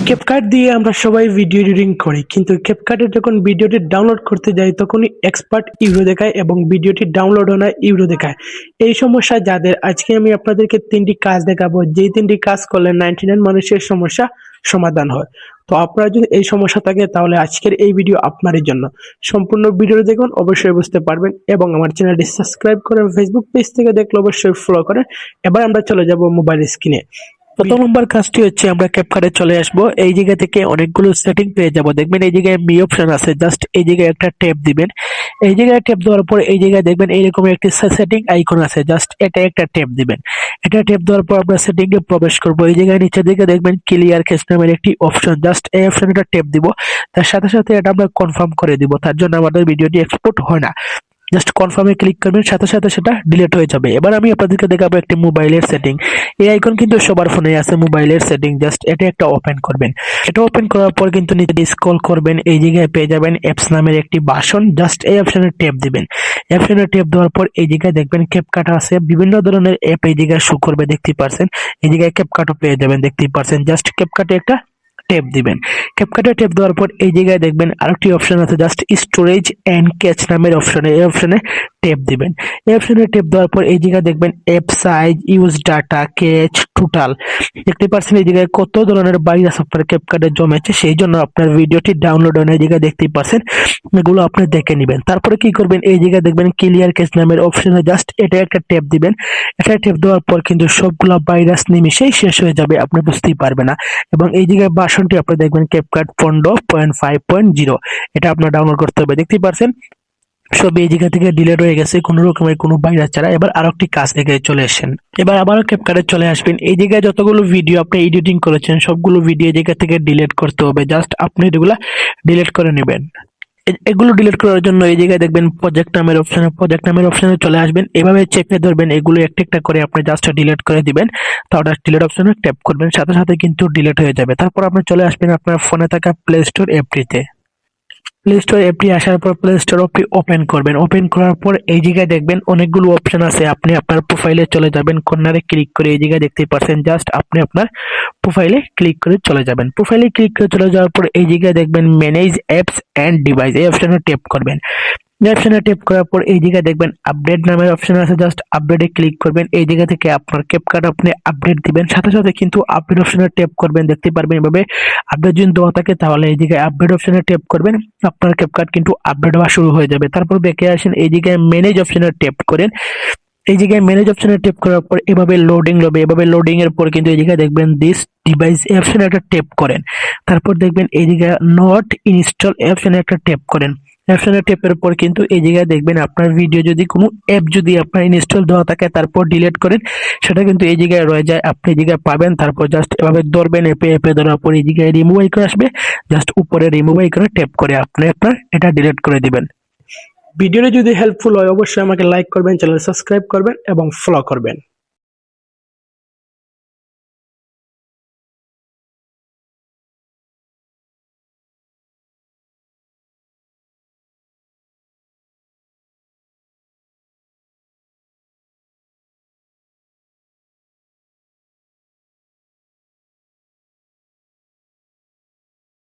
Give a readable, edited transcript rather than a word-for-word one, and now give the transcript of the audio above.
CapCut দিয়ে আমরা সবাই ভিডিও এডিটিং করি, কিন্তু ক্যাপকাটে যখন ভিডিওটি ডাউনলোড করতে যাই তখনই এক্সপার্ট ইউরো দেখায় এবং ভিডিওটি ডাউনলোড হয় না, ইউরো দেখায়। এই সমস্যা যাদের, আজকে আমি আপনাদেরকে 3টি কাজ দেখাবো, যেই 3টি কাজ করলে 99 মানুষের সমস্যা সমাধান হয়। তো আপনারা যদি এই সমস্যা থাকে তাহলে আজকের এই ভিডিও আপনারই জন্য। সম্পূর্ণ ভিডিও দেখুন, অবশ্যই বুঝতে পারবেন এবং আমার চ্যানেলটি সাবস্ক্রাইব করেন। ফেসবুক পেজ থেকে দেখলে অবশ্যই ফলো করেন। এবার আমরা চলে যাব মোবাইল স্ক্রিনে। প্রথম নম্বর কাজটি হচ্ছে আমরা ক্যাপকাটে চলে আসব। এই জায়গা থেকে অনেকগুলো সেটিং পেয়ে যাব। দেখবেন এই জায়গায় মি অপশন আছে, জাস্ট এই জায়গায় একটা ট্যাপ দিবেন। এই জায়গায় ট্যাপ দেওয়ার পর এই জায়গায় দেখবেন এইরকম একটি সেটিং আইকন আছে, জাস্ট এটা একটা ট্যাপ দিবেন। এটা ট্যাপ দেওয়ার পর আমরা সেটিং এ প্রবেশ করব। এই জায়গায় নিচের দিকে দেখবেন ক্লিয়ার ক্যাশ নামের একটি অপশন, জাস্ট এই অপশনটা ট্যাপ দিব। তার সাথে সাথে এটা আমরা কনফার্ম করে দিব, তার জন্য আমাদের ভিডিওটি এক্সপোর্ট হয় না। জাস্ট কনফার্মে ক্লিক করবেন, সাথে সাথে সেটা ডিলিট হয়ে যাবে। এবার আমি আপনাদেরকে দেখাবো একটি মোবাইলের সেটিং। এই আইকন কিন্তু সবার ফোনে আছে, মোবাইলের সেটিং। জাস্ট এটা একটা ওপেন করবেন। এটা ওপেন করার পর কিন্তু নিচে স্ক্রল করবেন, এই জায়গায় পেয়ে যাবেন অ্যাপস নামের একটি বাসন, জাস্ট এই অপশনে ট্যাপ দিবেন। অপশনে ট্যাপ দেওয়ার পর এই জায়গায় দেখবেন ক্যাপকাট আছে, বিভিন্ন ধরনের অ্যাপ এই জায়গায় শো করবে, দেখতেই পারছেন। এই জায়গায় ক্যাপকাটও পেয়ে যাবেন, দেখতেই পারছেন। জাস্ট ক্যাপকাটে একটা ট্যাপ দিবেন। ক্যাপকাটে ট্যাপ দেওয়ার পর এই জায়গায় দেখবেন আরেকটি অপশন আছে, জাস্ট স্টোরেজ এন্ড ক্যাচ নামের অপশনে, এই অপশনে ট্যাপ দিবেন। এই অপশনে ট্যাপ দেওয়ার পর এই জায়গায় দেখবেন app size, use data, catch, total. দেখতে পাচ্ছেন এই জায়গায় কত ধরনের ভাইরাস আপনার ক্যাপকাটে জমেছে, সেই জন্য আপনার ভিডিওটি ডাউনলোড হয় না। এই জায়গায় দেখতেই পাচ্ছেন, এগুলো আপনি দেখে নেবেন। তারপরে কি করবেন, এই জায়গায় দেখবেন ক্লিয়ার ক্যাশ নামের অপশনে, জাস্ট এটা একটা ট্যাপ দিবেন। এটা ট্যাপ দেওয়ার পর কিন্তু সবগুলো ভাইরাস নিমিশেই শেষ হয়ে যাবে, আপনি বুঝতেই পারবেন না। এবং এই জায়গায় ভার্সনটি আপনি দেখবেন ক্যাপকাট 15.5.0, এটা আপনার ডাউনলোড করতে হবে। দেখতেই পারছেন সব এই জায়গা থেকে ডিলিট হয়ে গেছে কোনো রকমের কোনো ভাইরাস ছাড়া। এবার আরো একটি কাজ দেখে চলে আসেন। এবার আবারও ক্যাপকাটে চলে আসবেন। এই জায়গায় যতগুলো ভিডিও আপনি এডিটিং করেছেন সবগুলো ভিডিও এই জায়গা থেকে ডিলিট করতে হবে, জাস্ট আপনি এগুলা ডিলিট করে নেবেন। এগুলো ডিলিট করার জন্য এই জায়গায় দেখবেন প্রজেক্ট নামের অপশনে চলে আসবেন। এভাবে চেপে ধরবেন, এগুলো একটা একটা করে আপনি জাস্ট ডিলিট করে দিবেন। তাহলে ডিলিট অপশনে ট্যাপ করবেন, সাথে সাথে কিন্তু ডিলিট হয়ে যাবে। তারপর আপনি চলে আসবেন আপনার ফোনে থাকা প্লে স্টোর অ্যাপটিতে। প্লে স্টোর অ্যাপটি আসার পর প্লে স্টোর অ্যাপটি ওপেন করবেন। ওপেন করার পর এই জায়গায় দেখবেন অনেকগুলো অপশন আছে, আপনি আপনার প্রোফাইলে চলে যাবেন। কর্নারে ক্লিক করে এই জায়গায় দেখতেই পাচ্ছেন, জাস্ট আপনি আপনার প্রোফাইলে ক্লিক করে চলে যাবেন। প্রোফাইলে ক্লিক করে চলে যাওয়ার পর এই জায়গায় দেখবেন ম্যানেজ অ্যাপস এন্ড ডিভাইস, এই অপশনে ট্যাপ করবেন। এই অপশনে ট্যাপ করার পর এই জায়গায় দেখবেন আপডেট নামের অপশন আছে, জাস্ট আপডেটে ক্লিক করবেন। এই জায়গা থেকে আপনার ক্যাপকাট আপনি আপডেট দিবেন, সাথে সাথে কিন্তু আপডেট অপশনে ট্যাপ করবেন। দেখতে পারবেন এভাবে আপডেট যদি দেওয়া থাকে তাহলে এই জায়গায় আপডেট অপশনে ট্যাপ করবেন, আপনার ক্যাপকাট কিন্তু আপডেট হওয়া শুরু হয়ে যাবে। তারপর ব্যাকে আসেন, এই জায়গায় ম্যানেজ অপশনে ট্যাপ করেন। এই জায়গায় ম্যানেজ অপশনে ট্যাপ করার পর এভাবে লোডিং হবে। এভাবে লোডিং এর পর কিন্তু এই জায়গায় দেখবেন দিস ডিভাইস অপশনে একটা ট্যাপ করেন। তারপর দেখবেন এই জায়গায় নট ইনস্টল অপশনে একটা ট্যাপ করেন। অপশনে ট্যাপের পর কিন্তু এই জায়গায় দেখবেন আপনার ভিডিও যদি কোনো অ্যাপ যদি আপনার ইনস্টল দেওয়া থাকে তারপর ডিলিট করেন, সেটা কিন্তু এই জায়গায় রয়ে যায়, আপনি এই জায়গায় পাবেন। তারপর জাস্ট এভাবে ধরবেন, অ্যাপে ধরার পর এই জায়গায় রিমুভ আইকন আসবে, জাস্ট উপরে রিমুভ আইকনে ট্যাপ করে আপনি আপনার এটা ডিলিট করে দিবেন। ভিডিওটি যদি হেল্পফুল হয় অবশ্যই আমাকে লাইক করবেন, চ্যানেল সাবস্ক্রাইব করবেন এবং ফলো করবেন।